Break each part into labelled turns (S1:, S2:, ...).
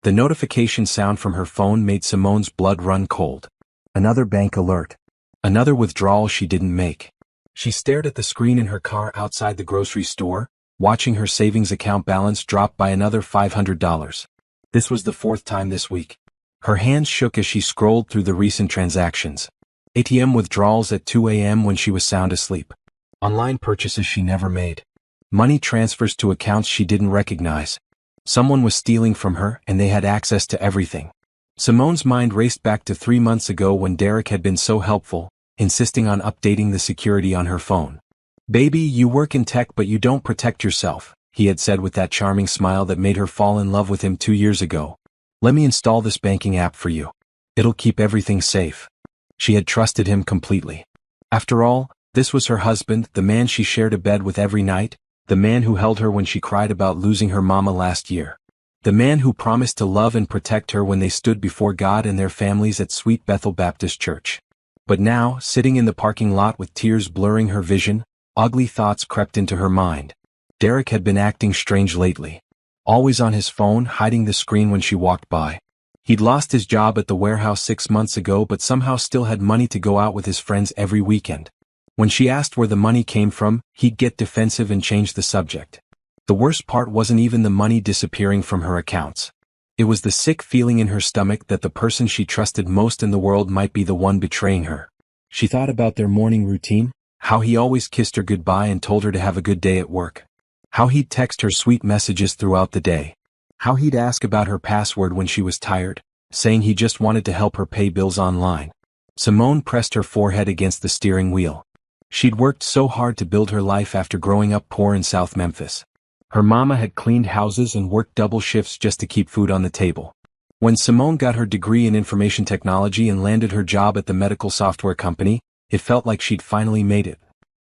S1: The notification sound from her phone made Simone's blood run cold. Another bank alert. Another withdrawal she didn't make. She stared at the screen in her car outside the grocery store, watching her savings account balance drop by another $500. This was the fourth time this week. Her hands shook as she scrolled through the recent transactions. ATM withdrawals at 2 a.m. when she was sound asleep. Online purchases she never made. Money transfers to accounts she didn't recognize. Someone was stealing from her and they had access to everything. Simone's mind raced back to 3 months ago when Derek had been so helpful, insisting on updating the security on her phone. "Baby, you work in tech but you don't protect yourself," he had said with that charming smile that made her fall in love with him 2 years ago. "Let me install this banking app for you. It'll keep everything safe." She had trusted him completely. After all, this was her husband, the man she shared a bed with every night, the man who held her when she cried about losing her mama last year. The man who promised to love and protect her when they stood before God and their families at Sweet Bethel Baptist Church. But now, sitting in the parking lot with tears blurring her vision, ugly thoughts crept into her mind. Derek had been acting strange lately. Always on his phone, hiding the screen when she walked by. He'd lost his job at the warehouse 6 months ago but somehow still had money to go out with his friends every weekend. When she asked where the money came from, he'd get defensive and change the subject. The worst part wasn't even the money disappearing from her accounts. It was the sick feeling in her stomach that the person she trusted most in the world might be the one betraying her. She thought about their morning routine, how he always kissed her goodbye and told her to have a good day at work. How he'd text her sweet messages throughout the day. How he'd ask about her password when she was tired, saying he just wanted to help her pay bills online. Simone pressed her forehead against the steering wheel. She'd worked so hard to build her life after growing up poor in South Memphis. Her mama had cleaned houses and worked double shifts just to keep food on the table. When Simone got her degree in information technology and landed her job at the medical software company, it felt like she'd finally made it.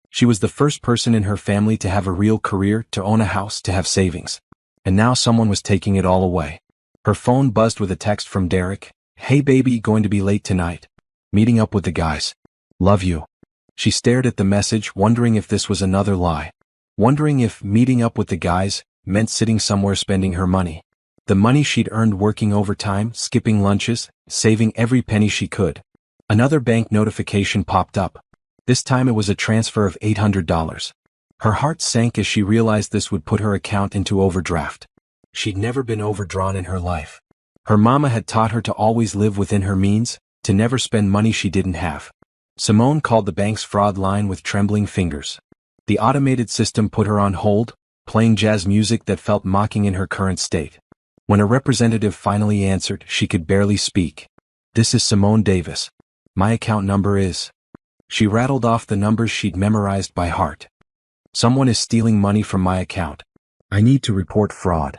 S1: She was the first person in her family to have a real career, to own a house, to have savings. And now someone was taking it all away. Her phone buzzed with a text from Derek. "Hey baby, going to be late tonight. Meeting up with the guys. Love you." She stared at the message, wondering if this was another lie. Wondering if meeting up with the guys meant sitting somewhere spending her money. The money she'd earned working overtime, skipping lunches, saving every penny she could. Another bank notification popped up. This time it was a transfer of $800. Her heart sank as she realized this would put her account into overdraft. She'd never been overdrawn in her life. Her mama had taught her to always live within her means, to never spend money she didn't have. Simone called the bank's fraud line with trembling fingers. The automated system put her on hold, playing jazz music that felt mocking in her current state. When a representative finally answered, she could barely speak. "This is Simone Davis. My account number is..." She rattled off the numbers she'd memorized by heart. "Someone is stealing money from my account. I need to report fraud.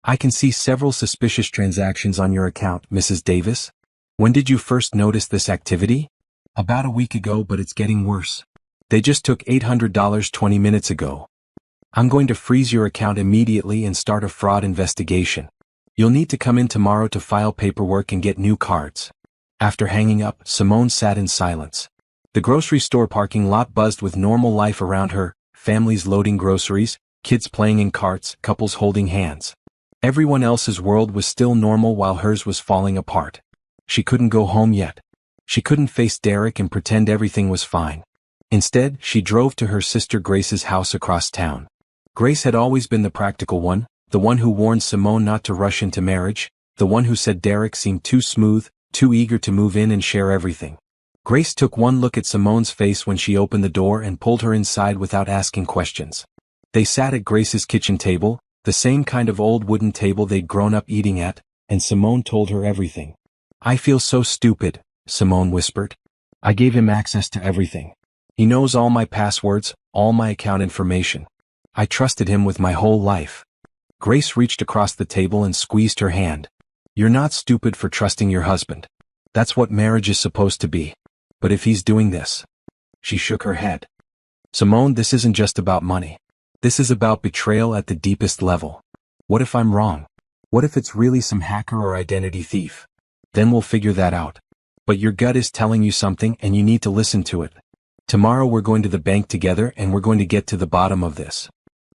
S1: I can see several suspicious transactions on your account, Mrs. Davis. When did you first notice this activity?" "About a week ago, but it's getting worse. They just took $800 20 minutes ago. I'm going to freeze your account immediately and start a fraud investigation. You'll need to come in tomorrow to file paperwork and get new cards." After hanging up, Simone sat in silence. The grocery store parking lot buzzed with normal life around her, families loading groceries, kids playing in carts, couples holding hands. Everyone else's world was still normal while hers was falling apart. She couldn't go home yet. She couldn't face Derek and pretend everything was fine. Instead, she drove to her sister Grace's house across town. Grace had always been the practical one, the one who warned Simone not to rush into marriage, the one who said Derek seemed too smooth, too eager to move in and share everything. Grace took one look at Simone's face when she opened the door and pulled her inside without asking questions. They sat at Grace's kitchen table, the same kind of old wooden table they'd grown up eating at, and Simone told her everything. "I feel so stupid," Simone whispered. "I gave him access to everything. He knows all my passwords, all my account information. I trusted him with my whole life." Grace reached across the table and squeezed her hand. "You're not stupid for trusting your husband. That's what marriage is supposed to be. But if he's doing this..." She shook her head. "Simone, this isn't just about money. This is about betrayal at the deepest level. What if I'm wrong? What if it's really some hacker or identity thief? Then we'll figure that out. But your gut is telling you something and you need to listen to it. Tomorrow we're going to the bank together and we're going to get to the bottom of this."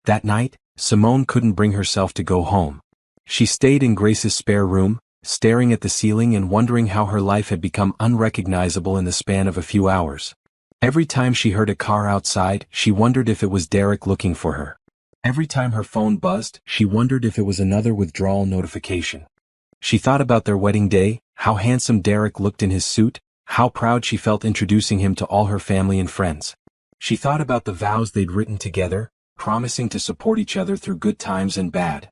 S1: That night, Simone couldn't bring herself to go home. She stayed in Grace's spare room, staring at the ceiling and wondering how her life had become unrecognizable in the span of a few hours. Every time she heard a car outside, she wondered if it was Derek looking for her. Every time her phone buzzed, she wondered if it was another withdrawal notification. She thought about their wedding day, how handsome Derek looked in his suit, how proud she felt introducing him to all her family and friends. She thought about the vows they'd written together, promising to support each other through good times and bad.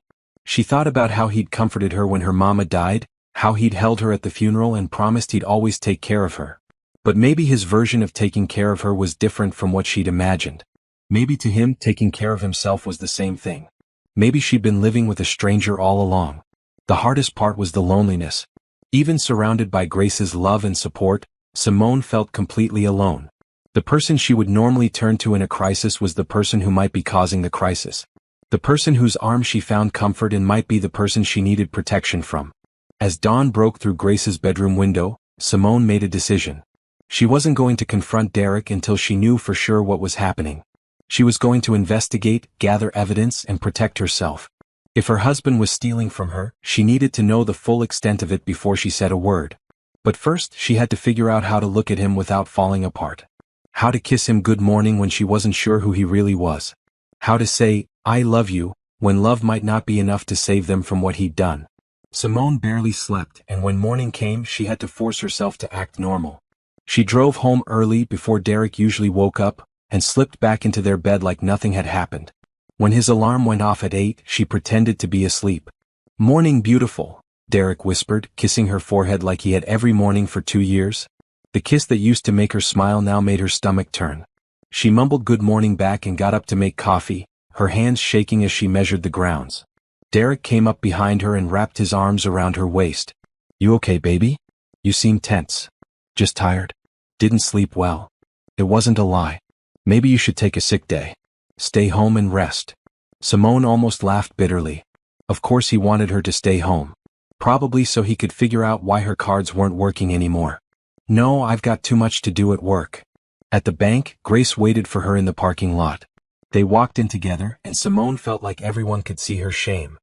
S1: She thought about how he'd comforted her when her mama died, how he'd held her at the funeral and promised he'd always take care of her. But maybe his version of taking care of her was different from what she'd imagined. Maybe to him, taking care of himself was the same thing. Maybe she'd been living with a stranger all along. The hardest part was the loneliness. Even surrounded by Grace's love and support, Simone felt completely alone. The person she would normally turn to in a crisis was the person who might be causing the crisis. The person whose arms she found comfort in might be the person she needed protection from. As dawn broke through Grace's bedroom window, Simone made a decision. She wasn't going to confront Derek until she knew for sure what was happening. She was going to investigate, gather evidence, and protect herself. If her husband was stealing from her, she needed to know the full extent of it before she said a word. But first, she had to figure out how to look at him without falling apart. How to kiss him good morning when she wasn't sure who he really was. How to say, "I love you," when love might not be enough to save them from what he'd done. Simone barely slept, and when morning came, she had to force herself to act normal. She drove home early before Derek usually woke up, and slipped back into their bed like nothing had happened. When his alarm went off at 8, she pretended to be asleep. "Morning, beautiful," Derek whispered, kissing her forehead like he had every morning for 2 years. The kiss that used to make her smile now made her stomach turn. She mumbled good morning back and got up to make coffee, her hands shaking as she measured the grounds. Derek came up behind her and wrapped his arms around her waist. "You okay, baby? You seem tense." "Just tired. Didn't sleep well." It wasn't a lie. "Maybe you should take a sick day. Stay home and rest." Simone almost laughed bitterly. Of course he wanted her to stay home. Probably so he could figure out why her cards weren't working anymore. "No, I've got too much to do at work." At the bank, Grace waited for her in the parking lot. They walked in together, and Simone felt like everyone could see her shame.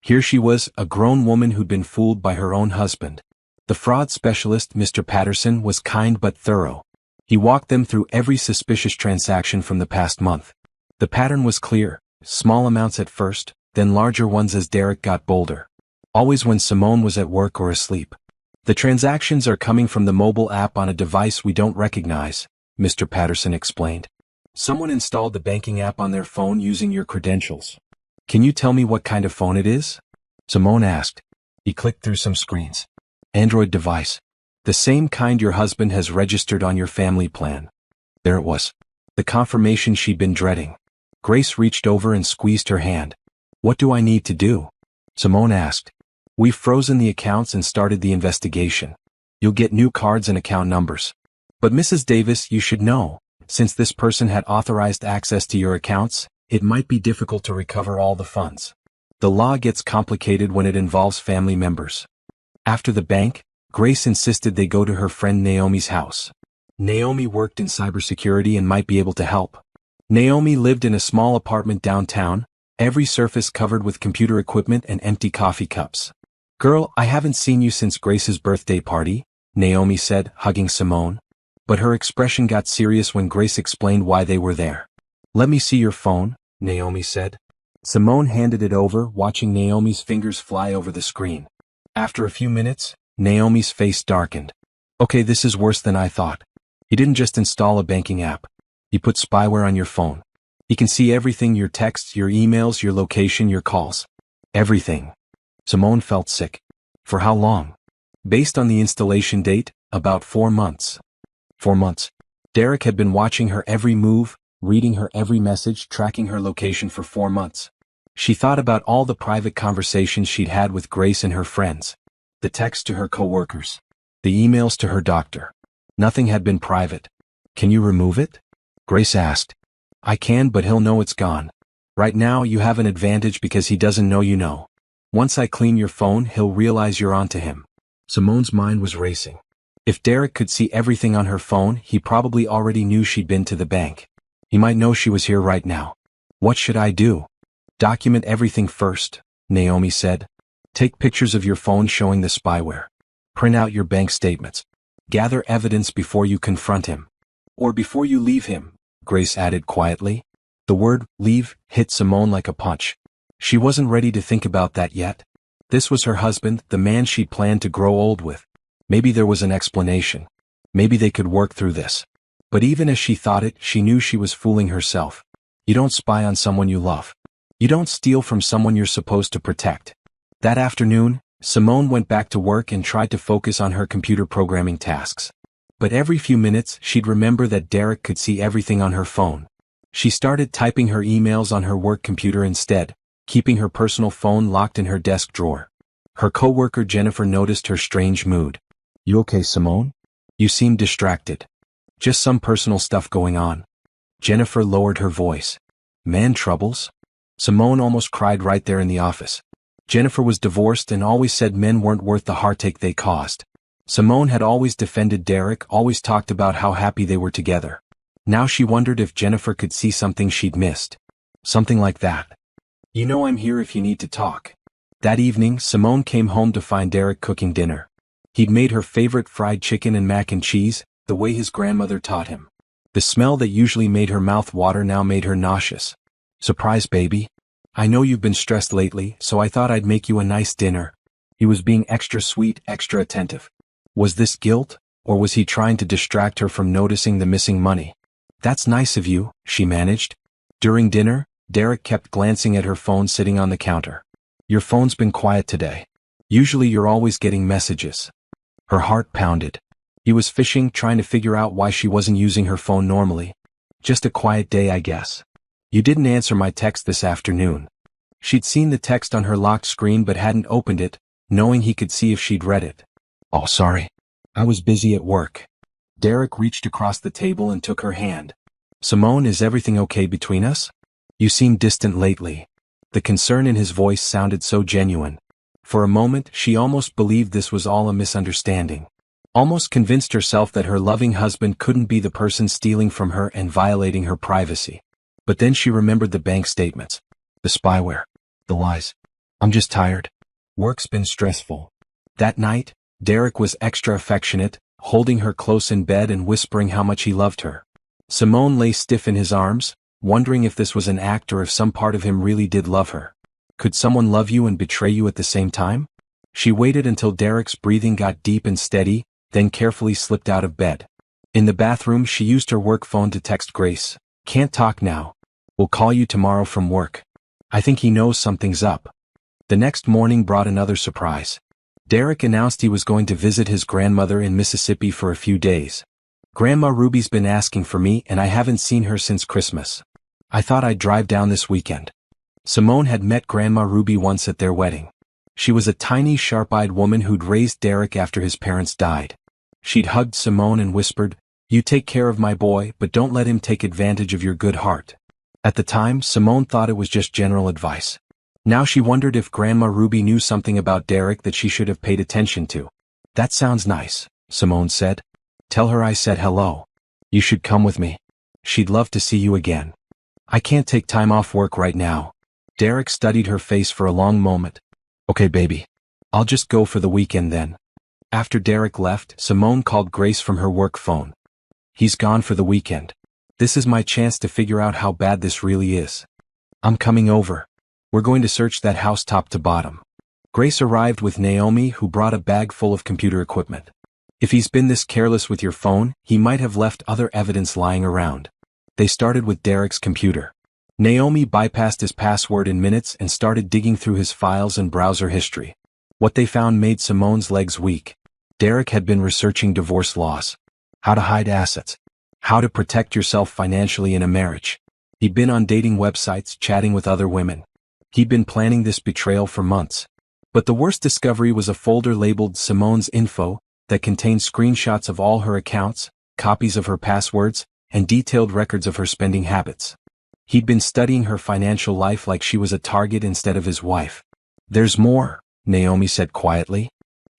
S1: Here she was, a grown woman who'd been fooled by her own husband. The fraud specialist, Mr. Patterson, was kind but thorough. He walked them through every suspicious transaction from the past month. The pattern was clear, small amounts at first, then larger ones as Derek got bolder. Always when Simone was at work or asleep. "The transactions are coming from the mobile app on a device we don't recognize," Mr. Patterson explained. "Someone installed the banking app on their phone using your credentials." "Can you tell me what kind of phone it is?" Simone asked. He clicked through some screens. "Android device. The same kind your husband has registered on your family plan." There it was. The confirmation she'd been dreading. Grace reached over and squeezed her hand. "What do I need to do?" Simone asked. "We've frozen the accounts and started the investigation. You'll get new cards and account numbers. But Mrs. Davis, you should know, since this person had authorized access to your accounts, it might be difficult to recover all the funds. The law gets complicated when it involves family members." After the bank, Grace insisted they go to her friend Naomi's house. Naomi worked in cybersecurity and might be able to help. Naomi lived in a small apartment downtown, every surface covered with computer equipment and empty coffee cups. "Girl, I haven't seen you since Grace's birthday party," Naomi said, hugging Simone. But her expression got serious when Grace explained why they were there. "Let me see your phone," Naomi said. Simone handed it over, watching Naomi's fingers fly over the screen. After a few minutes, Naomi's face darkened. "Okay, this is worse than I thought. He didn't just install a banking app. He put spyware on your phone. He can see everything, your texts, your emails, your location, your calls. Everything." Simone felt sick. For how long? Based on the installation date, about 4 months. 4 months. Derek had been watching her every move, reading her every message, tracking her location for 4 months. She thought about all the private conversations she'd had with Grace and her friends. The texts to her coworkers. The emails to her doctor. Nothing had been private. "Can you remove it?" Grace asked. "I can, but he'll know it's gone. Right now you have an advantage because he doesn't know you know. Once I clean your phone, he'll realize you're onto him." Simone's mind was racing. If Derek could see everything on her phone, he probably already knew she'd been to the bank. He might know she was here right now. "What should I do?" "Document everything first," Naomi said. Take pictures of your phone showing the spyware. Print out your bank statements. Gather evidence before you confront him. Or before you leave him, Grace added quietly. The word leave hit Simone like a punch. She wasn't ready to think about that yet. This was her husband, the man she'd planned to grow old with. Maybe there was an explanation. Maybe they could work through this. But even as she thought it, she knew she was fooling herself. You don't spy on someone you love. You don't steal from someone you're supposed to protect. That afternoon, Simone went back to work and tried to focus on her computer programming tasks. But every few minutes, she'd remember that Derek could see everything on her phone. She started typing her emails on her work computer instead, keeping her personal phone locked in her desk drawer. Her coworker Jennifer noticed her strange mood. You okay, Simone? You seem distracted. Just some personal stuff going on. Jennifer lowered her voice. Man troubles? Simone almost cried right there in the office. Jennifer was divorced and always said men weren't worth the heartache they caused. Simone had always defended Derek, always talked about how happy they were together. Now she wondered if Jennifer could see something she'd missed. Something like that. You know I'm here if you need to talk. That evening, Simone came home to find Derek cooking dinner. He'd made her favorite fried chicken and mac and cheese, the way his grandmother taught him. The smell that usually made her mouth water now made her nauseous. Surprise, baby. I know you've been stressed lately, so I thought I'd make you a nice dinner. He was being extra sweet, extra attentive. Was this guilt, or was he trying to distract her from noticing the missing money? That's nice of you, she managed. During dinner, Derek kept glancing at her phone sitting on the counter. Your phone's been quiet today. Usually you're always getting messages. Her heart pounded. He was fishing, trying to figure out why she wasn't using her phone normally. Just a quiet day, I guess. You didn't answer my text this afternoon. She'd seen the text on her locked screen but hadn't opened it, knowing he could see if she'd read it. Oh, sorry. I was busy at work. Derek reached across the table and took her hand. Simone, is everything okay between us? You seem distant lately. The concern in his voice sounded so genuine. For a moment, she almost believed this was all a misunderstanding. Almost convinced herself that her loving husband couldn't be the person stealing from her and violating her privacy. But then she remembered the bank statements. The spyware. The lies. I'm just tired. Work's been stressful. That night, Derek was extra affectionate, holding her close in bed and whispering how much he loved her. Simone lay stiff in his arms, wondering if this was an act or if some part of him really did love her. Could someone love you and betray you at the same time? She waited until Derek's breathing got deep and steady, then carefully slipped out of bed. In the bathroom, she used her work phone to text Grace. Can't talk now. We'll call you tomorrow from work. I think he knows something's up. The next morning brought another surprise. Derek announced he was going to visit his grandmother in Mississippi for a few days. Grandma Ruby's been asking for me and I haven't seen her since Christmas. I thought I'd drive down this weekend. Simone had met Grandma Ruby once at their wedding. She was a tiny, sharp-eyed woman who'd raised Derek after his parents died. She'd hugged Simone and whispered, "You take care of my boy, but don't let him take advantage of your good heart." At the time, Simone thought it was just general advice. Now she wondered if Grandma Ruby knew something about Derek that she should have paid attention to. That sounds nice, Simone said. Tell her I said hello. You should come with me. She'd love to see you again. I can't take time off work right now. Derek studied her face for a long moment. Okay, baby. I'll just go for the weekend then. After Derek left, Simone called Grace from her work phone. He's gone for the weekend. This is my chance to figure out how bad this really is. I'm coming over. We're going to search that house top to bottom. Grace arrived with Naomi, who brought a bag full of computer equipment. If he's been this careless with your phone, he might have left other evidence lying around. They started with Derek's computer. Naomi bypassed his password in minutes and started digging through his files and browser history. What they found made Simone's legs weak. Derek had been researching divorce laws. How to hide assets. How to protect yourself financially in a marriage. He'd been on dating websites, chatting with other women. He'd been planning this betrayal for months. But the worst discovery was a folder labeled Simone's Info that contained screenshots of all her accounts, copies of her passwords, and detailed records of her spending habits. He'd been studying her financial life like she was a target instead of his wife. There's more, Naomi said quietly.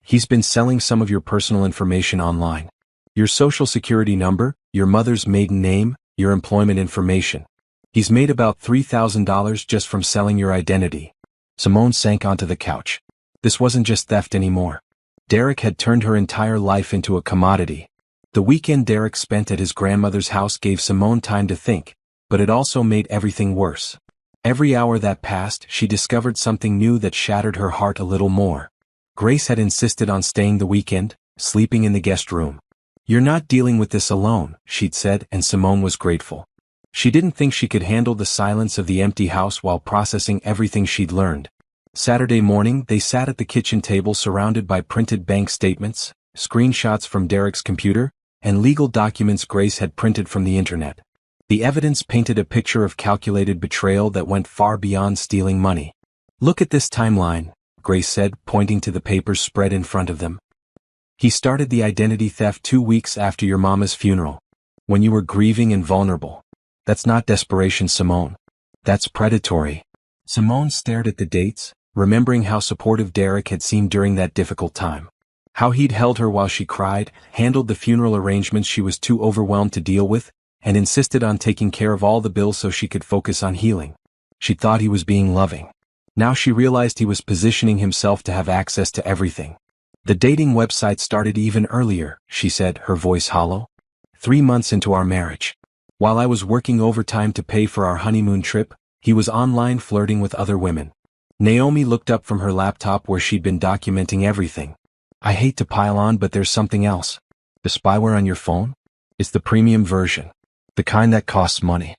S1: He's been selling some of your personal information online. Your social security number, your mother's maiden name, your employment information. He's made about $3,000 just from selling your identity. Simone sank onto the couch. This wasn't just theft anymore. Derek had turned her entire life into a commodity. The weekend Derek spent at his grandmother's house gave Simone time to think, but it also made everything worse. Every hour that passed, she discovered something new that shattered her heart a little more. Grace had insisted on staying the weekend, sleeping in the guest room. "You're not dealing with this alone," she'd said, and Simone was grateful. She didn't think she could handle the silence of the empty house while processing everything she'd learned. Saturday morning, they sat at the kitchen table surrounded by printed bank statements, screenshots from Derek's computer, and legal documents Grace had printed from the internet. The evidence painted a picture of calculated betrayal that went far beyond stealing money. "Look at this timeline," Grace said, pointing to the papers spread in front of them. "He started the identity theft 2 weeks after your mama's funeral, when you were grieving and vulnerable. That's not desperation, Simone. That's predatory." Simone stared at the dates, remembering how supportive Derek had seemed during that difficult time. How he'd held her while she cried, handled the funeral arrangements she was too overwhelmed to deal with, and insisted on taking care of all the bills so she could focus on healing. She thought he was being loving. Now she realized he was positioning himself to have access to everything. "The dating website started even earlier," she said, her voice hollow. 3 months into our marriage. While I was working overtime to pay for our honeymoon trip, he was online flirting with other women." Naomi looked up from her laptop where she'd been documenting everything. "I hate to pile on, but there's something else. The spyware on your phone? It's the premium version. The kind that costs money.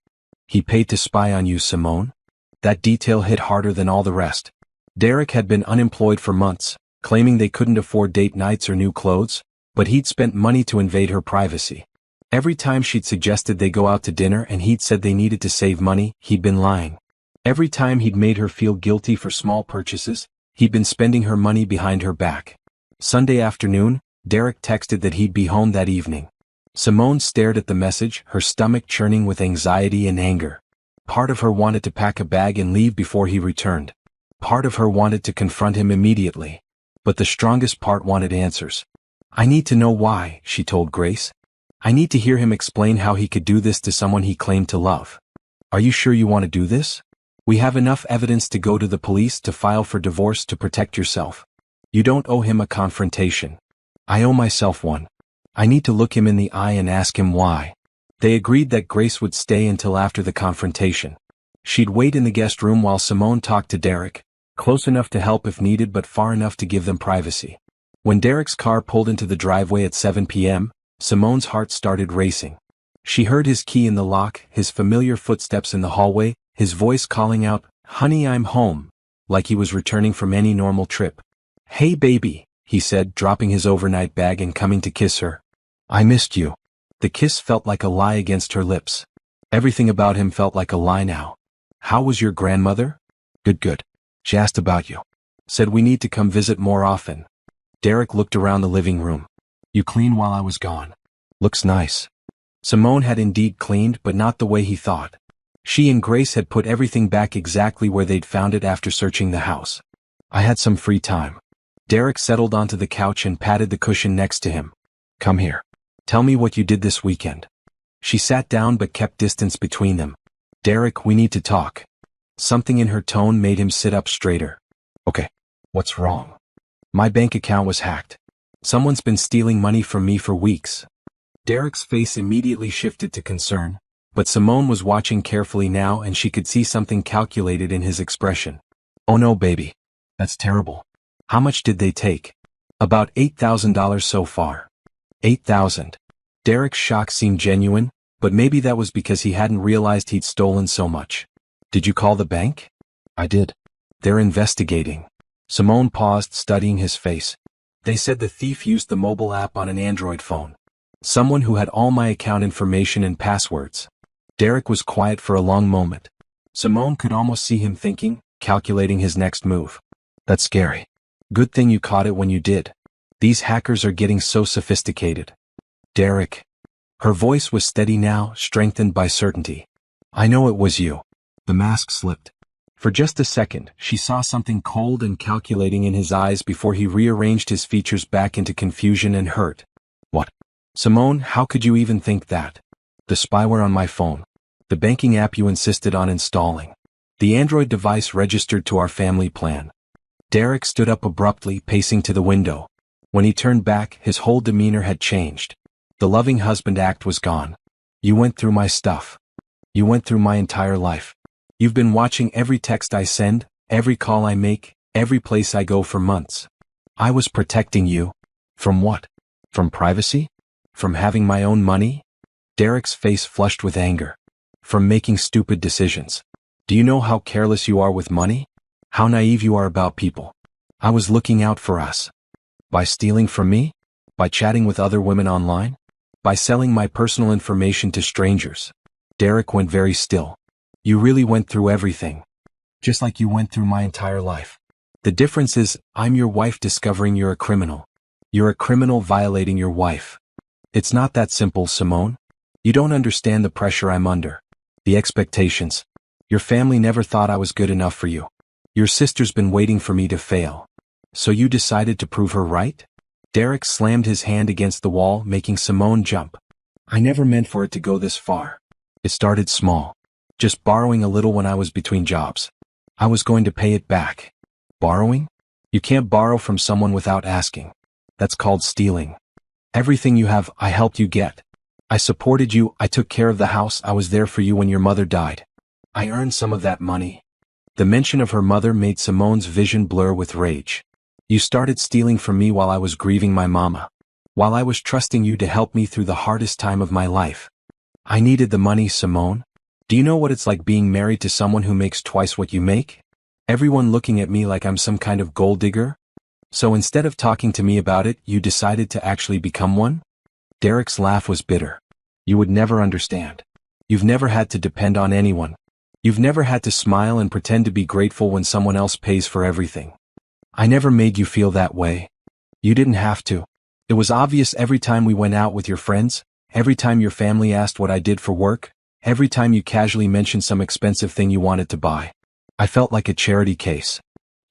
S1: He paid to spy on you, Simone." That detail hit harder than all the rest. Derek had been unemployed for months, claiming they couldn't afford date nights or new clothes, but he'd spent money to invade her privacy. Every time she'd suggested they go out to dinner and he'd said they needed to save money, he'd been lying. Every time he'd made her feel guilty for small purchases, he'd been spending her money behind her back. Sunday afternoon, Derek texted that he'd be home that evening. Simone stared at the message, her stomach churning with anxiety and anger. Part of her wanted to pack a bag and leave before he returned. Part of her wanted to confront him immediately. But the strongest part wanted answers. "I need to know why," she told Grace. "I need to hear him explain how he could do this to someone he claimed to love." "Are you sure you want to do this? We have enough evidence to go to the police to file for divorce to protect yourself. You don't owe him a confrontation. I owe myself one. I need to look him in the eye and ask him why." They agreed that Grace would stay until after the confrontation. She'd wait in the guest room while Simone talked to Derek, close enough to help if needed but far enough to give them privacy. When Derek's car pulled into the driveway at 7 p.m., Simone's heart started racing. She heard his key in the lock, his familiar footsteps in the hallway, his voice calling out, "Honey, I'm home," like he was returning from any normal trip. "Hey baby," he said, dropping his overnight bag and coming to kiss her. "I missed you." The kiss felt like a lie against her lips. Everything about him felt like a lie now. "How was your grandmother?" Good. She asked about you. Said we need to come visit more often." Derek looked around the living room. "You cleaned while I was gone. Looks nice." Simone had indeed cleaned, but not the way he thought. She and Grace had put everything back exactly where they'd found it after searching the house. "I had some free time." Derek settled onto the couch and patted the cushion next to him. "Come here. Tell me what you did this weekend." She sat down but kept distance between them. "Derek, we need to talk." Something in her tone made him sit up straighter. "Okay. What's wrong?" "My bank account was hacked. Someone's been stealing money from me for weeks." Derek's face immediately shifted to concern, but Simone was watching carefully now and she could see something calculated in his expression. "Oh no, baby. That's terrible. How much did they take?" "About $8,000 so far." $8,000. Derek's shock seemed genuine, but maybe that was because he hadn't realized he'd stolen so much. "Did you call the bank?" "I did. They're investigating." Simone paused, studying his face. "They said the thief used the mobile app on an Android phone. Someone who had all my account information and passwords." Derek was quiet for a long moment. Simone could almost see him thinking, calculating his next move. "That's scary. Good thing you caught it when you did. These hackers are getting so sophisticated." "Derek." Her voice was steady now, strengthened by certainty. "I know it was you." The mask slipped. For just a second, she saw something cold and calculating in his eyes before he rearranged his features back into confusion and hurt. "What? Simone, how could you even think that?" "The spyware on my phone. The banking app you insisted on installing. The Android device registered to our family plan." Derek stood up abruptly, pacing to the window. When he turned back, his whole demeanor had changed. The loving husband act was gone. You went through my stuff. You went through my entire life. You've been watching every text I send, every call I make, every place I go for months. I was protecting you. From what? From privacy? From having my own money? Derek's face flushed with anger. From making stupid decisions. Do you know how careless you are with money? How naive you are about people. I was looking out for us. By stealing from me? By chatting with other women online? By selling my personal information to strangers? Derek went very still. You really went through everything. Just like you went through my entire life. The difference is, I'm your wife discovering you're a criminal. You're a criminal violating your wife. It's not that simple, Simone. You don't understand the pressure I'm under. The expectations. Your family never thought I was good enough for you. Your sister's been waiting for me to fail. So you decided to prove her right? Derek slammed his hand against the wall, making Simone jump. I never meant for it to go this far. It started small. Just borrowing a little when I was between jobs. I was going to pay it back. Borrowing? You can't borrow from someone without asking. That's called stealing. Everything you have, I helped you get. I supported you, I took care of the house, I was there for you when your mother died. I earned some of that money. The mention of her mother made Simone's vision blur with rage. You started stealing from me while I was grieving my mama. While I was trusting you to help me through the hardest time of my life. I needed the money, Simone. Do you know what it's like being married to someone who makes twice what you make? Everyone looking at me like I'm some kind of gold digger? So instead of talking to me about it, you decided to actually become one? Derek's laugh was bitter. You would never understand. You've never had to depend on anyone. You've never had to smile and pretend to be grateful when someone else pays for everything. I never made you feel that way. You didn't have to. It was obvious every time we went out with your friends, every time your family asked what I did for work, every time you casually mentioned some expensive thing you wanted to buy. I felt like a charity case.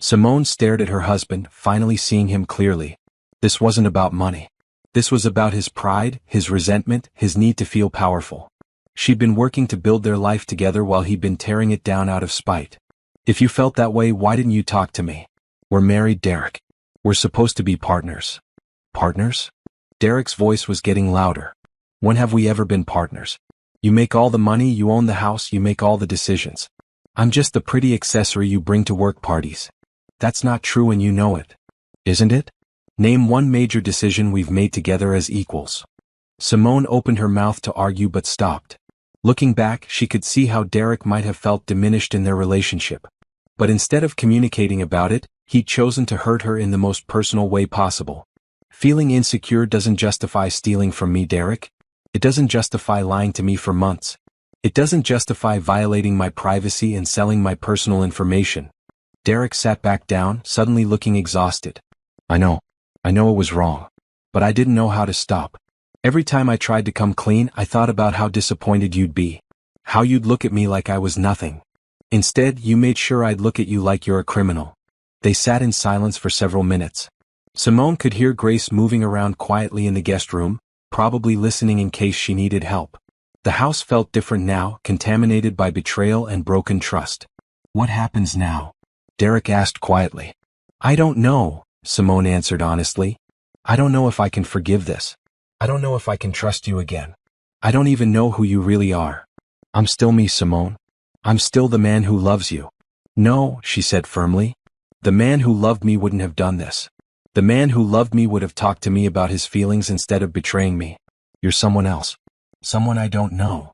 S1: Simone stared at her husband, finally seeing him clearly. This wasn't about money. This was about his pride, his resentment, his need to feel powerful. She'd been working to build their life together while he'd been tearing it down out of spite. If you felt that way, why didn't you talk to me? We're married, Derek. We're supposed to be partners. Partners? Derek's voice was getting louder. When have we ever been partners? You make all the money, you own the house, you make all the decisions. I'm just the pretty accessory you bring to work parties. That's not true and you know it. Isn't it? Name one major decision we've made together as equals. Simone opened her mouth to argue but stopped. Looking back, she could see how Derek might have felt diminished in their relationship. But instead of communicating about it, he'd chosen to hurt her in the most personal way possible. Feeling insecure doesn't justify stealing from me, Derek. It doesn't justify lying to me for months. It doesn't justify violating my privacy and selling my personal information. Derek sat back down, suddenly looking exhausted. I know it was wrong. But I didn't know how to stop. Every time I tried to come clean, I thought about how disappointed you'd be. How you'd look at me like I was nothing. Instead, you made sure I'd look at you like you're a criminal. They sat in silence for several minutes. Simone could hear Grace moving around quietly in the guest room, probably listening in case she needed help. The house felt different now, contaminated by betrayal and broken trust. What happens now? Derek asked quietly. I don't know, Simone answered honestly. I don't know if I can forgive this. I don't know if I can trust you again. I don't even know who you really are. I'm still me, Simone. I'm still the man who loves you. No, she said firmly. The man who loved me wouldn't have done this. The man who loved me would have talked to me about his feelings instead of betraying me. You're someone else. Someone I don't know.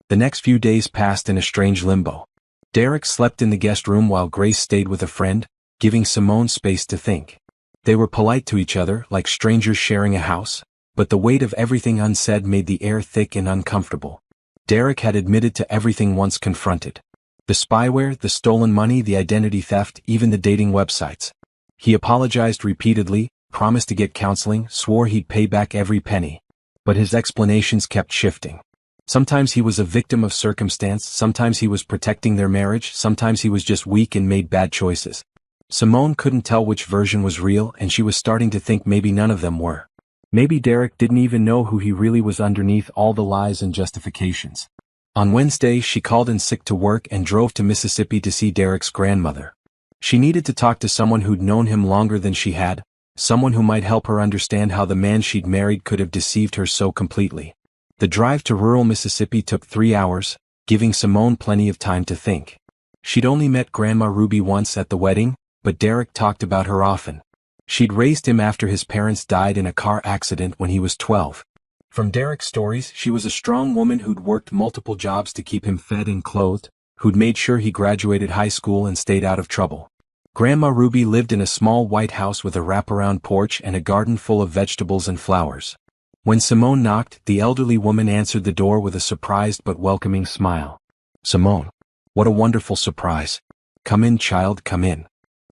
S1: The next few days passed in a strange limbo. Derek slept in the guest room while Grace stayed with a friend, giving Simone space to think. They were polite to each other, like strangers sharing a house, but the weight of everything unsaid made the air thick and uncomfortable. Derek had admitted to everything once confronted. The spyware, the stolen money, the identity theft, even the dating websites. He apologized repeatedly, promised to get counseling, swore he'd pay back every penny. But his explanations kept shifting. Sometimes he was a victim of circumstance, sometimes he was protecting their marriage, sometimes he was just weak and made bad choices. Simone couldn't tell which version was real, and she was starting to think maybe none of them were. Maybe Derek didn't even know who he really was underneath all the lies and justifications. On Wednesday, she called in sick to work and drove to Mississippi to see Derek's grandmother. She needed to talk to someone who'd known him longer than she had, someone who might help her understand how the man she'd married could have deceived her so completely. The drive to rural Mississippi took 3 hours, giving Simone plenty of time to think. She'd only met Grandma Ruby once at the wedding, but Derek talked about her often. She'd raised him after his parents died in a car accident when he was 12. From Derek's stories, she was a strong woman who'd worked multiple jobs to keep him fed and clothed, who'd made sure he graduated high school and stayed out of trouble. Grandma Ruby lived in a small white house with a wraparound porch and a garden full of vegetables and flowers. When Simone knocked, the elderly woman answered the door with a surprised but welcoming smile. "Simone, what a wonderful surprise. Come in, child, come in."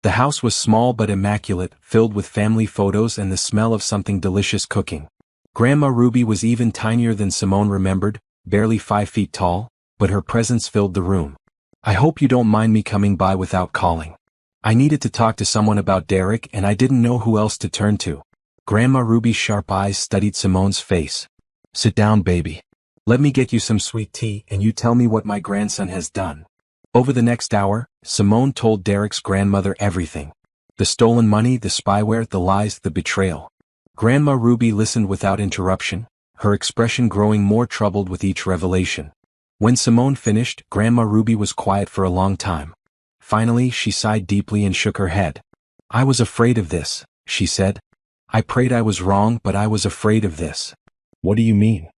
S1: The house was small but immaculate, filled with family photos and the smell of something delicious cooking. Grandma Ruby was even tinier than Simone remembered, barely 5 feet tall, but her presence filled the room. "I hope you don't mind me coming by without calling. I needed to talk to someone about Derek and I didn't know who else to turn to." Grandma Ruby's sharp eyes studied Simone's face. "Sit down, baby. Let me get you some sweet tea and you tell me what my grandson has done." Over the next hour, Simone told Derek's grandmother everything. The stolen money, the spyware, the lies, the betrayal. Grandma Ruby listened without interruption, her expression growing more troubled with each revelation. When Simone finished, Grandma Ruby was quiet for a long time. Finally, she sighed deeply and shook her head. "I was afraid of this," she said. "I prayed I was wrong, but I was afraid of this." "What do you mean?"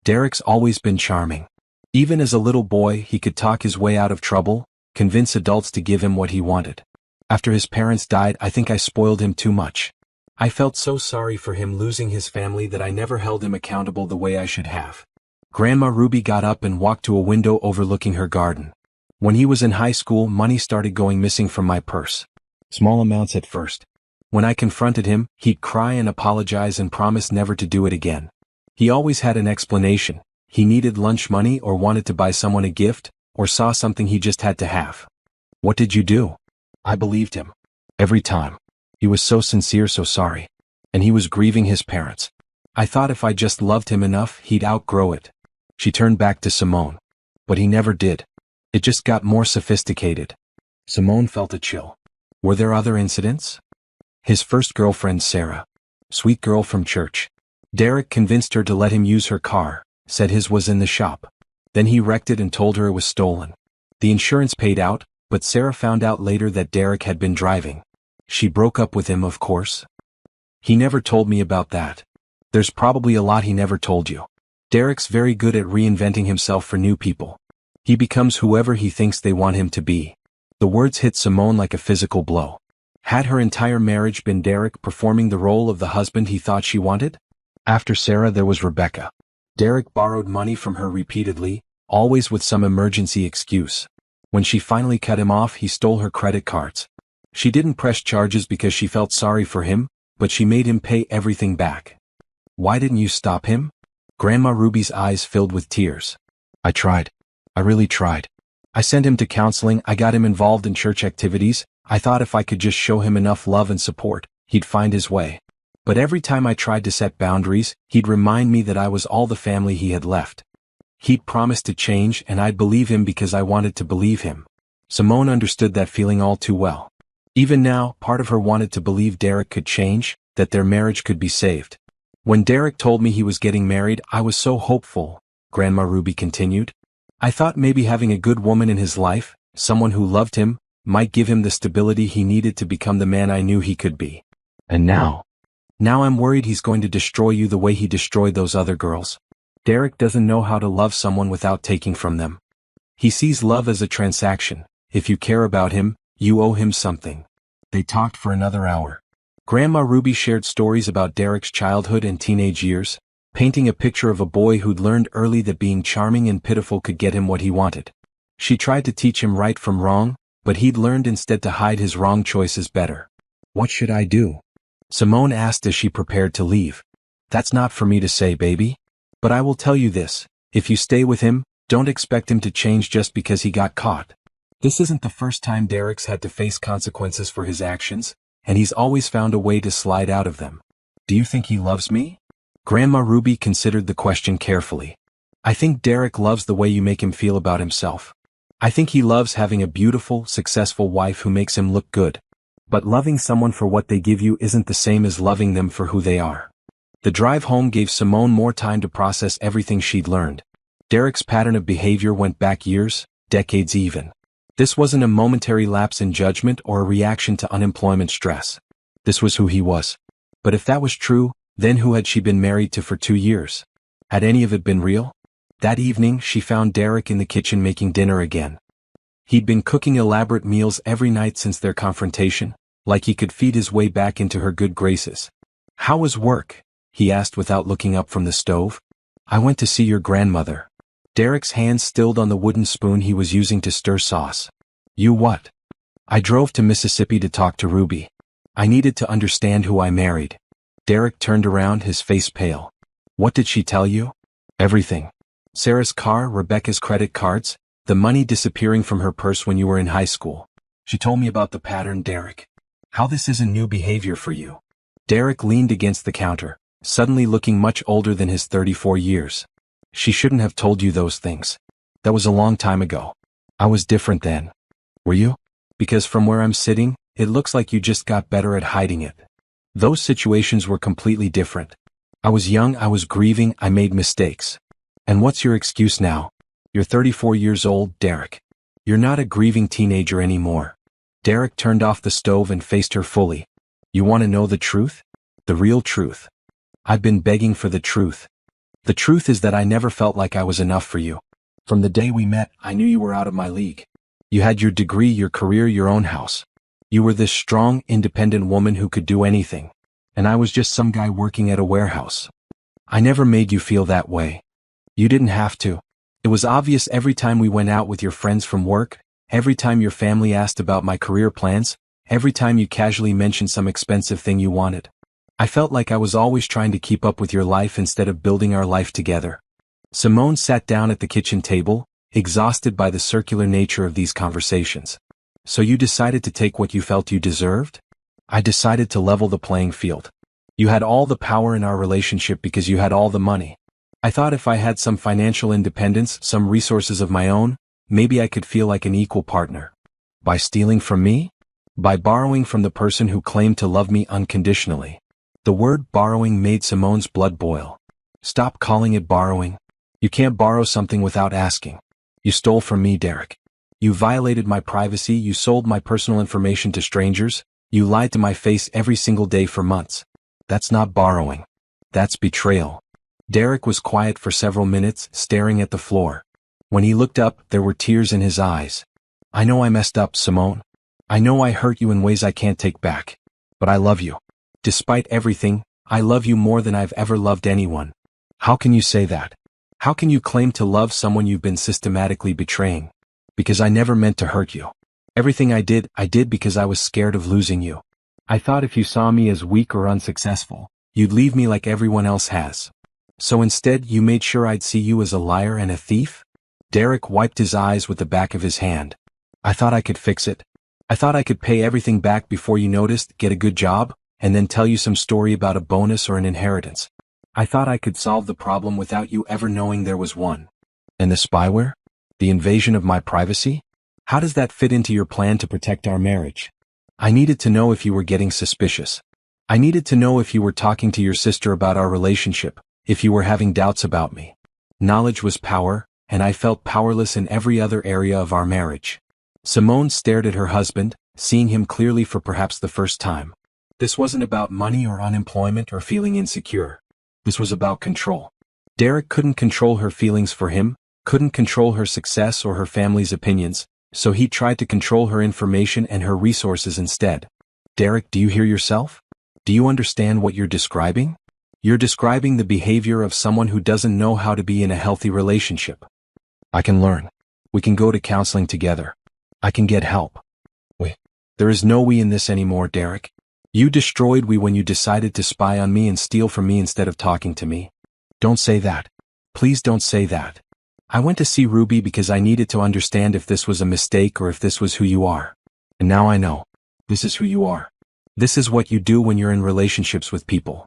S1: "Derek's always been charming. Even as a little boy, he could talk his way out of trouble, convince adults to give him what he wanted. After his parents died, I think I spoiled him too much. I felt so sorry for him losing his family that I never held him accountable the way I should have." Grandma Ruby got up and walked to a window overlooking her garden. "When he was in high school, money started going missing from my purse. Small amounts at first. When I confronted him, he'd cry and apologize and promise never to do it again. He always had an explanation. He needed lunch money or wanted to buy someone a gift, or saw something he just had to have." "What did you do?" "I believed him. Every time. He was so sincere, so sorry. And he was grieving his parents. I thought if I just loved him enough, he'd outgrow it." She turned back to Simone. "But he never did. It just got more sophisticated." Simone felt a chill. "Were there other incidents?" "His first girlfriend, Sarah. Sweet girl from church. Derek convinced her to let him use her car, said his was in the shop. Then he wrecked it and told her it was stolen. The insurance paid out, but Sarah found out later that Derek had been driving. She broke up with him, of course." "He never told me about that. There's probably a lot he never told you. Derek's very good at reinventing himself for new people. He becomes whoever he thinks they want him to be." The words hit Simone like a physical blow. Had her entire marriage been Derek performing the role of the husband he thought she wanted? After Sarah, there was Rebecca. Derek borrowed money from her repeatedly, always with some emergency excuse. When she finally cut him off, he stole her credit cards. She didn't press charges because she felt sorry for him, but she made him pay everything back. "Why didn't you stop him?" Grandma Ruby's eyes filled with tears. "I tried. I really tried. I sent him to counseling, I got him involved in church activities. I thought if I could just show him enough love and support, he'd find his way. But every time I tried to set boundaries, he'd remind me that I was all the family he had left. He'd promise to change and I'd believe him because I wanted to believe him." Simone understood that feeling all too well. Even now, part of her wanted to believe Derek could change, that their marriage could be saved. "When Derek told me he was getting married, I was so hopeful," Grandma Ruby continued. "I thought maybe having a good woman in his life, someone who loved him, might give him the stability he needed to become the man I knew he could be. And now I'm worried he's going to destroy you the way he destroyed those other girls. Derek doesn't know how to love someone without taking from them. He sees love as a transaction. If you care about him, you owe him something." They talked for another hour. Grandma Ruby shared stories about Derek's childhood and teenage years, painting a picture of a boy who'd learned early that being charming and pitiful could get him what he wanted. She tried to teach him right from wrong, but he'd learned instead to hide his wrong choices better. "What should I do?" Simone asked as she prepared to leave. "That's not for me to say, baby. But I will tell you this, if you stay with him, don't expect him to change just because he got caught. This isn't the first time Derek's had to face consequences for his actions, and he's always found a way to slide out of them. Do you think he loves me?" Grandma Ruby considered the question carefully. "I think Derek loves the way you make him feel about himself. I think he loves having a beautiful, successful wife who makes him look good. But loving someone for what they give you isn't the same as loving them for who they are. The drive home gave Simone more time to process everything she'd learned. Derek's pattern of behavior went back years, decades even. This wasn't a momentary lapse in judgment or a reaction to unemployment stress. This was who he was. But if that was true, then who had she been married to for 2 years? Had any of it been real? That evening, she found Derek in the kitchen making dinner again. He'd been cooking elaborate meals every night since their confrontation, like he could feed his way back into her good graces. "How was work?" he asked without looking up from the stove. "I went to see your grandmother." Derek's hands stilled on the wooden spoon he was using to stir sauce. "You what?" "I drove to Mississippi to talk to Ruby. I needed to understand who I married." Derek turned around, his face pale. "What did she tell you?" "Everything. Sarah's car, Rebecca's credit cards, the money disappearing from her purse when you were in high school. She told me about the pattern, Derek. How this isn't new behavior for you." Derek leaned against the counter, suddenly looking much older than his 34 years. "She shouldn't have told you those things. That was a long time ago. I was different then." "Were you?" "Because from where I'm sitting, it looks like you just got better at hiding it. Those situations were completely different. I was young, I was grieving, I made mistakes. And what's your excuse now? You're 34 years old, Derek. You're not a grieving teenager anymore." Derek turned off the stove and faced her fully. "You want to know the truth? The real truth? I've been begging for the truth. The truth is that I never felt like I was enough for you. From the day we met, I knew you were out of my league. You had your degree, your career, your own house. You were this strong, independent woman who could do anything. And I was just some guy working at a warehouse. I never made you feel that way. You didn't have to. It was obvious every time we went out with your friends from work, every time your family asked about my career plans, every time you casually mentioned some expensive thing you wanted. I felt like I was always trying to keep up with your life instead of building our life together." Simone sat down at the kitchen table, exhausted by the circular nature of these conversations. "So you decided to take what you felt you deserved?" "I decided to level the playing field. You had all the power in our relationship because you had all the money. I thought if I had some financial independence, some resources of my own, maybe I could feel like an equal partner." "By stealing from me?" "By borrowing from the person who claimed to love me unconditionally." The word borrowing made Simone's blood boil. "Stop calling it borrowing. You can't borrow something without asking. You stole from me, Derek. You violated my privacy, you sold my personal information to strangers, you lied to my face every single day for months. That's not borrowing. That's betrayal." Derek was quiet for several minutes, staring at the floor. When he looked up, there were tears in his eyes. "I know I messed up, Simone. I know I hurt you in ways I can't take back. But I love you. Despite everything, I love you more than I've ever loved anyone." "How can you say that? How can you claim to love someone you've been systematically betraying?" "Because I never meant to hurt you. Everything I did because I was scared of losing you. I thought if you saw me as weak or unsuccessful, you'd leave me like everyone else has. So instead, you made sure I'd see you as a liar and a thief?" Derek wiped his eyes with the back of his hand. "I thought I could fix it. I thought I could pay everything back before you noticed, get a good job, and then tell you some story about a bonus or an inheritance. I thought I could solve the problem without you ever knowing there was one." "And the spyware? The invasion of my privacy? How does that fit into your plan to protect our marriage?" "I needed to know if you were getting suspicious. I needed to know if you were talking to your sister about our relationship, if you were having doubts about me. Knowledge was power, and I felt powerless in every other area of our marriage." Simone stared at her husband, seeing him clearly for perhaps the first time. This wasn't about money or unemployment or feeling insecure. This was about control. Derek couldn't control her feelings for him, couldn't control her success or her family's opinions, so he tried to control her information and her resources instead. "Derek, do you hear yourself? Do you understand what you're describing? You're describing the behavior of someone who doesn't know how to be in a healthy relationship." "I can learn. We can go to counseling together. I can get help." There is no we in this anymore, Derek. You destroyed we when you decided to spy on me and steal from me instead of talking to me. Don't say that. Please don't say that. I went to see Ruby because I needed to understand if this was a mistake or if this was who you are. And now I know. This is who you are. This is what you do when you're in relationships with people.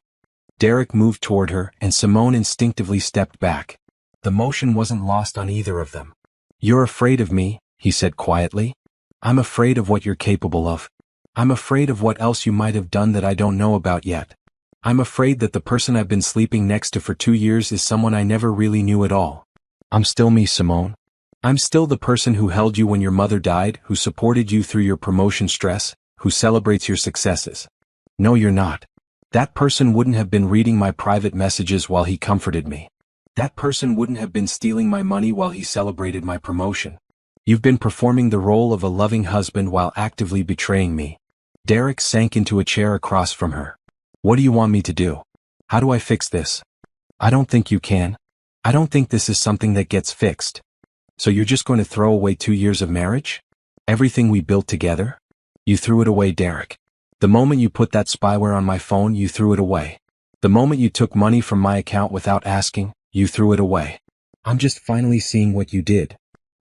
S1: Derek moved toward her, and Simone instinctively stepped back. The motion wasn't lost on either of them. "You're afraid of me, he said quietly. "I'm afraid of what you're capable of. I'm afraid of what else you might have done that I don't know about yet. I'm afraid that the person I've been sleeping next to for 2 years is someone I never really knew at all. I'm still me, Simone. I'm still the person who held you when your mother died, who supported you through your promotion stress, who celebrates your successes. No, you're not. That person wouldn't have been reading my private messages while he comforted me. That person wouldn't have been stealing my money while he celebrated my promotion. You've been performing the role of a loving husband while actively betraying me." Derek sank into a chair across from her. "What do you want me to do? How do I fix this?" "I don't think you can. I don't think this is something that gets fixed. So you're just going to throw away 2 years of marriage? Everything we built together? You threw it away, Derek. The moment you put that spyware on my phone, you threw it away. The moment you took money from my account without asking, you threw it away. I'm just finally seeing what you did."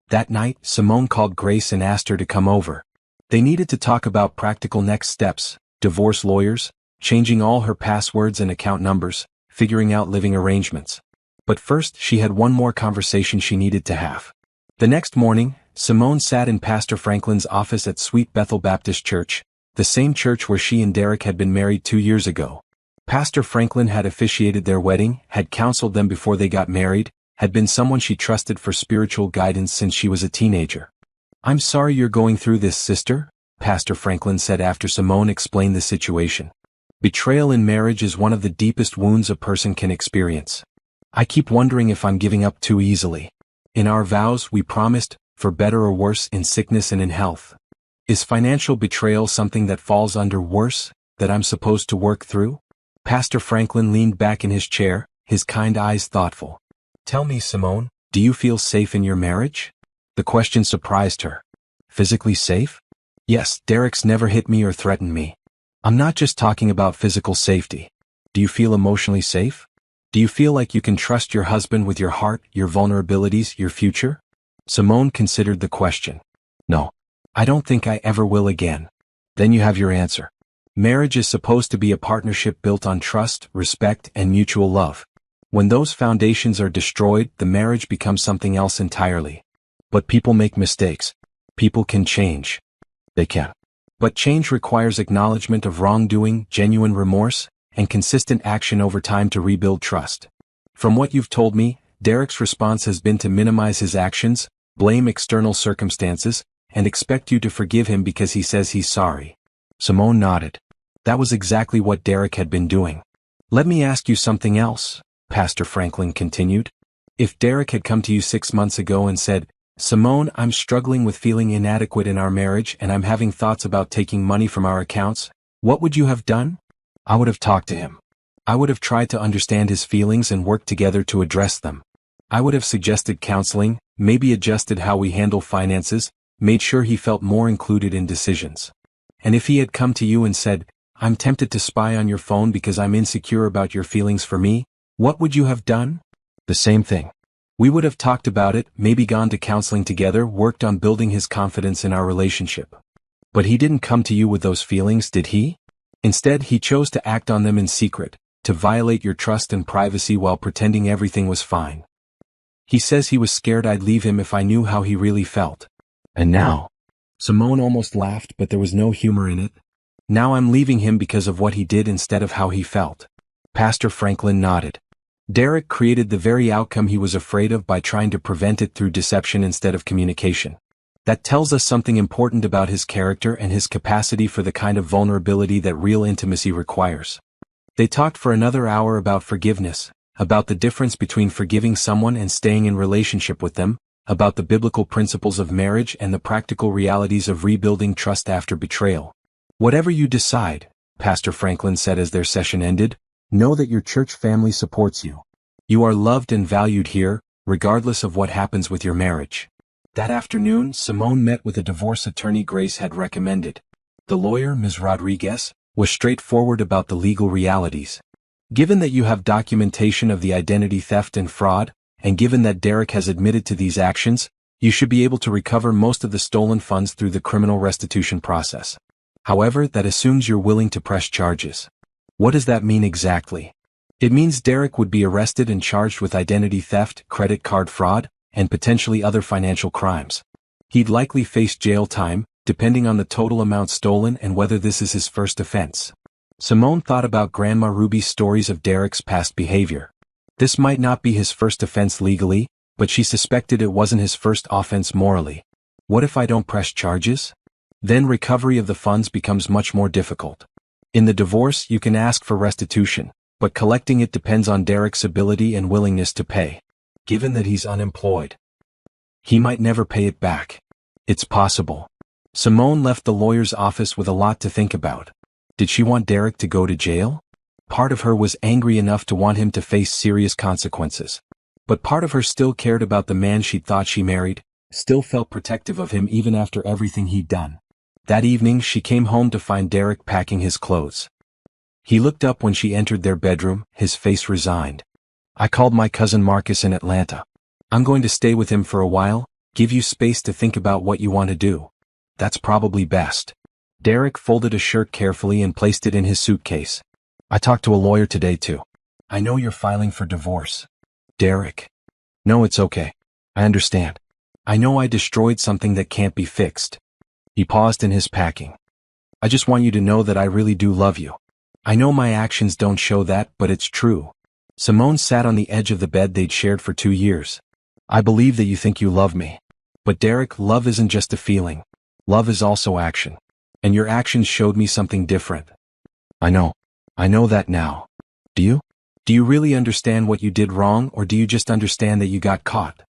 S1: That night, Simone called Grace and asked her to come over. They needed to talk about practical next steps, divorce lawyers, changing all her passwords and account numbers, figuring out living arrangements. But first, she had one more conversation she needed to have. The next morning, Simone sat in Pastor Franklin's office at Sweet Bethel Baptist Church, the same church where she and Derek had been married 2 years ago. Pastor Franklin had officiated their wedding, had counseled them before they got married, had been someone she trusted for spiritual guidance since she was a teenager. "I'm sorry you're going through this, sister," Pastor Franklin said after Simone explained the situation. "Betrayal in marriage is one of the deepest wounds a person can experience. I keep wondering if I'm giving up too easily. In our vows, we promised, for better or worse, in sickness and in health. Is financial betrayal something that falls under worse, that I'm supposed to work through?" Pastor Franklin leaned back in his chair, his kind eyes thoughtful. "Tell me, Simone, do you feel safe in your marriage?" The question surprised her. "Physically safe?" "Yes, Derek's never hit me or threatened me. I'm not just talking about physical safety. Do you feel emotionally safe? Do you feel like you can trust your husband with your heart, your vulnerabilities, your future?" Simone considered the question. "No. I don't think I ever will again." "Then you have your answer. Marriage is supposed to be a partnership built on trust, respect, and mutual love. When those foundations are destroyed, the marriage becomes something else entirely. But people make mistakes. People can change. They can. But change requires acknowledgement of wrongdoing, genuine remorse, and consistent action over time to rebuild trust. From what you've told me, Derek's response has been to minimize his actions, blame external circumstances, and expect you to forgive him because he says he's sorry." Simone nodded. That was exactly what Derek had been doing. "Let me ask you something else," Pastor Franklin continued. "If Derek had come to you 6 months ago and said, 'Simone, I'm struggling with feeling inadequate in our marriage and I'm having thoughts about taking money from our accounts,' what would you have done?" "I would have talked to him. I would have tried to understand his feelings and worked together to address them. I would have suggested counseling, maybe adjusted how we handle finances, made sure he felt more included in decisions. And if he had come to you and said, 'I'm tempted to spy on your phone because I'm insecure about your feelings for me,' what would you have done?" "The same thing. We would have talked about it, maybe gone to counseling together, worked on building his confidence in our relationship. But he didn't come to you with those feelings, did he? Instead, he chose to act on them in secret, to violate your trust and privacy while pretending everything was fine. He says he was scared I'd leave him if I knew how he really felt. And now," Simone almost laughed, but there was no humor in it, "now I'm leaving him because of what he did instead of how he felt." Pastor Franklin nodded. Derek created the very outcome he was afraid of by trying to prevent it through deception instead of communication. That tells us something important about his character and his capacity for the kind of vulnerability that real intimacy requires. They talked for another hour about forgiveness, about the difference between forgiving someone and staying in relationship with them, about the biblical principles of marriage and the practical realities of rebuilding trust after betrayal. "Whatever you decide," Pastor Franklin said as their session ended, "know that your church family supports you. You are loved and valued here, regardless of what happens with your marriage." That afternoon, Simone met with a divorce attorney Grace had recommended. The lawyer, Ms. Rodriguez, was straightforward about the legal realities. "Given that you have documentation of the identity theft and fraud, and given that Derek has admitted to these actions, you should be able to recover most of the stolen funds through the criminal restitution process. However, that assumes you're willing to press charges." "What does that mean exactly?" "It means Derek would be arrested and charged with identity theft, credit card fraud, and potentially other financial crimes. He'd likely face jail time, depending on the total amount stolen and whether this is his first offense. Simone thought about Grandma Ruby's stories of Derek's past behavior. This might not be his first offense legally, but she suspected it wasn't his first offense morally. What if I don't press charges? Then recovery of the funds becomes much more difficult. In the divorce, you can ask for restitution, but collecting it depends on Derek's ability and willingness to pay. Given that he's unemployed, he might never pay it back. It's possible. Simone left the lawyer's office with a lot to think about. Did she want Derek to go to jail? Part of her was angry enough to want him to face serious consequences. But part of her still cared about the man she'd thought she married, still felt protective of him even after everything he'd done. That evening she came home to find Derek packing his clothes. He looked up when she entered their bedroom, his face resigned. I called my cousin Marcus in Atlanta. I'm going to stay with him for a while, give you space to think about what you want to do. That's probably best. Derek folded a shirt carefully and placed it in his suitcase. I talked to a lawyer today too. I know you're filing for divorce. Derek. No, it's okay. I understand. I know I destroyed something that can't be fixed. He paused in his packing. I just want you to know that I really do love you. I know my actions don't show that, but it's true. Simone sat on the edge of the bed they'd shared for 2 years. I believe that you think you love me. But Derek, love isn't just a feeling. Love is also action. And your actions showed me something different. I know. I know that now. Do you? Do you really understand what you did wrong, or do you just understand that you got caught?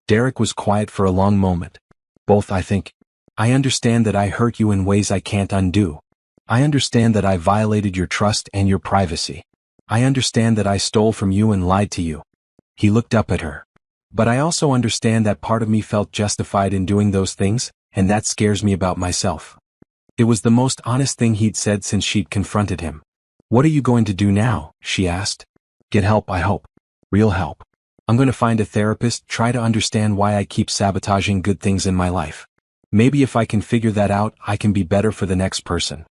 S1: Derek was quiet for a long moment. Both, I think. I understand that I hurt you in ways I can't undo. I understand that I violated your trust and your privacy. I understand that I stole from you and lied to you. He looked up at her. But I also understand that part of me felt justified in doing those things, and that scares me about myself. It was the most honest thing he'd said since she'd confronted him. What are you going to do now? She asked. Get help, I hope. Real help. I'm going to find a therapist, try to understand why I keep sabotaging good things in my life. Maybe if I can figure that out, I can be better for the next person.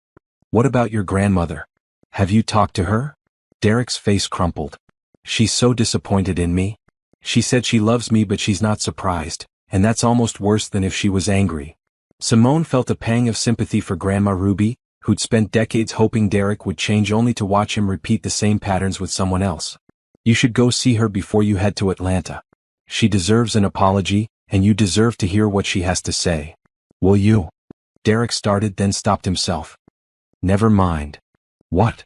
S1: What about your grandmother? Have you talked to her? Derek's face crumpled. She's so disappointed in me. She said she loves me but she's not surprised, and that's almost worse than if she was angry. Simone felt a pang of sympathy for Grandma Ruby, who'd spent decades hoping Derek would change only to watch him repeat the same patterns with someone else. You should go see her before you head to Atlanta. She deserves an apology, and you deserve to hear what she has to say. Will you? Derek started, then stopped himself. Never mind. What?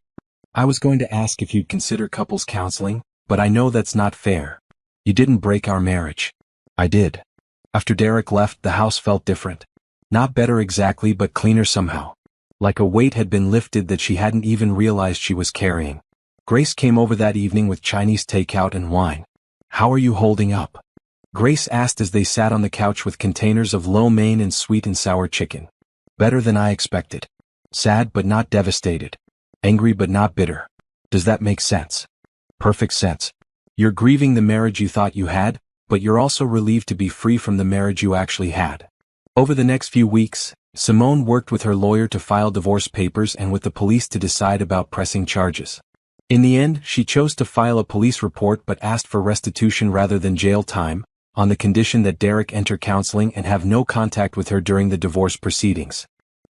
S1: I was going to ask if you'd consider couples counseling, but I know that's not fair. You didn't break our marriage. I did. After Derek left, the house felt different. Not better exactly, but cleaner somehow. Like a weight had been lifted that she hadn't even realized she was carrying. Grace came over that evening with Chinese takeout and wine. How are you holding up? Grace asked as they sat on the couch with containers of lo mein and sweet and sour chicken. Better than I expected. Sad but not devastated. Angry but not bitter. Does that make sense? Perfect sense. You're grieving the marriage you thought you had, but you're also relieved to be free from the marriage you actually had. Over the next few weeks, Simone worked with her lawyer to file divorce papers and with the police to decide about pressing charges. In the end, she chose to file a police report but asked for restitution rather than jail time, on the condition that Derek enter counseling and have no contact with her during the divorce proceedings.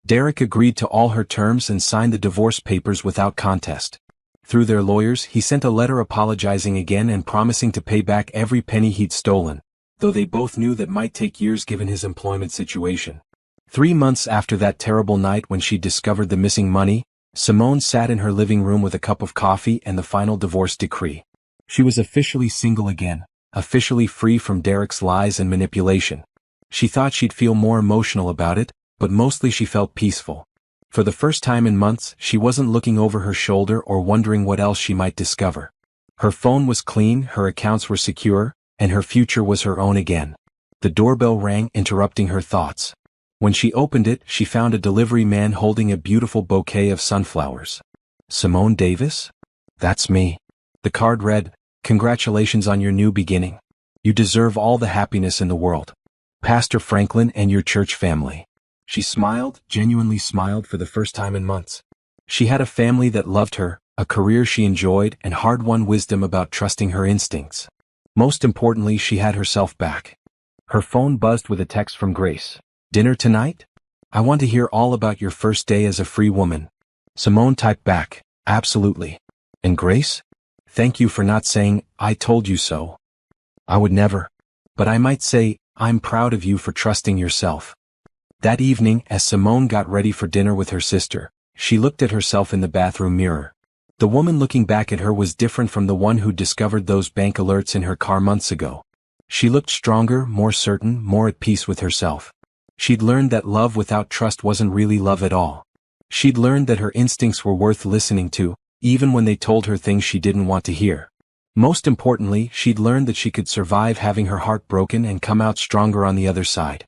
S1: Derek agreed to all her terms and signed the divorce papers without contest. Through their lawyers, he sent a letter apologizing again and promising to pay back every penny he'd stolen, though they both knew that might take years given his employment situation. 3 months after that terrible night when she discovered the missing money, Simone sat in her living room with a cup of coffee and the final divorce decree. She was officially single again, officially free from Derek's lies and manipulation. She thought she'd feel more emotional about it, but mostly she felt peaceful. For the first time in months, she wasn't looking over her shoulder or wondering what else she might discover. Her phone was clean, her accounts were secure, and her future was her own again. The doorbell rang, interrupting her thoughts. When she opened it, she found a delivery man holding a beautiful bouquet of sunflowers. Simone Davis? That's me. The card read, "Congratulations on your new beginning. You deserve all the happiness in the world. Pastor Franklin and your church family." She smiled, genuinely smiled for the first time in months. She had a family that loved her, a career she enjoyed, and hard-won wisdom about trusting her instincts. Most importantly, she had herself back. Her phone buzzed with a text from Grace. Dinner tonight? I want to hear all about your first day as a free woman. Simone typed back, absolutely. And Grace? Thank you for not saying, I told you so. I would never. But I might say, I'm proud of you for trusting yourself. That evening, as Simone got ready for dinner with her sister, she looked at herself in the bathroom mirror. The woman looking back at her was different from the one who discovered those bank alerts in her car months ago. She looked stronger, more certain, more at peace with herself. She'd learned that love without trust wasn't really love at all. She'd learned that her instincts were worth listening to, even when they told her things she didn't want to hear. Most importantly, she'd learned that she could survive having her heart broken and come out stronger on the other side.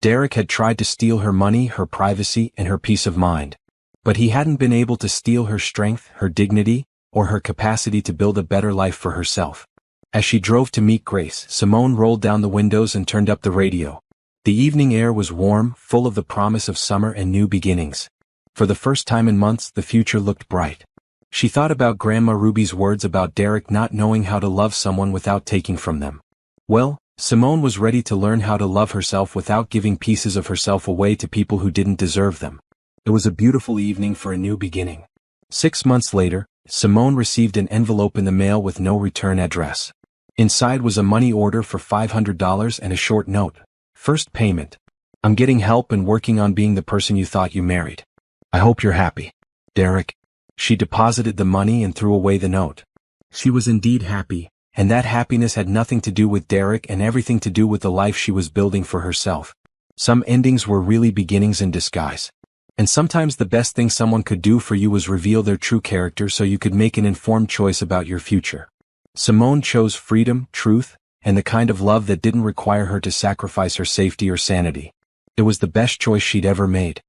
S1: Derek had tried to steal her money, her privacy, and her peace of mind. But he hadn't been able to steal her strength, her dignity, or her capacity to build a better life for herself. As she drove to meet Grace, Simone rolled down the windows and turned up the radio. The evening air was warm, full of the promise of summer and new beginnings. For the first time in months, the future looked bright. She thought about Grandma Ruby's words about Derek not knowing how to love someone without taking from them. Well, Simone was ready to learn how to love herself without giving pieces of herself away to people who didn't deserve them. It was a beautiful evening for a new beginning. 6 months later, Simone received an envelope in the mail with no return address. Inside was a money order for $500 and a short note. First payment. I'm getting help and working on being the person you thought you married. I hope you're happy. Derek. She deposited the money and threw away the note. She was indeed happy, and that happiness had nothing to do with Derek and everything to do with the life she was building for herself. Some endings were really beginnings in disguise. And sometimes the best thing someone could do for you was reveal their true character so you could make an informed choice about your future. Simone chose freedom, truth, and the kind of love that didn't require her to sacrifice her safety or sanity. It was the best choice she'd ever made.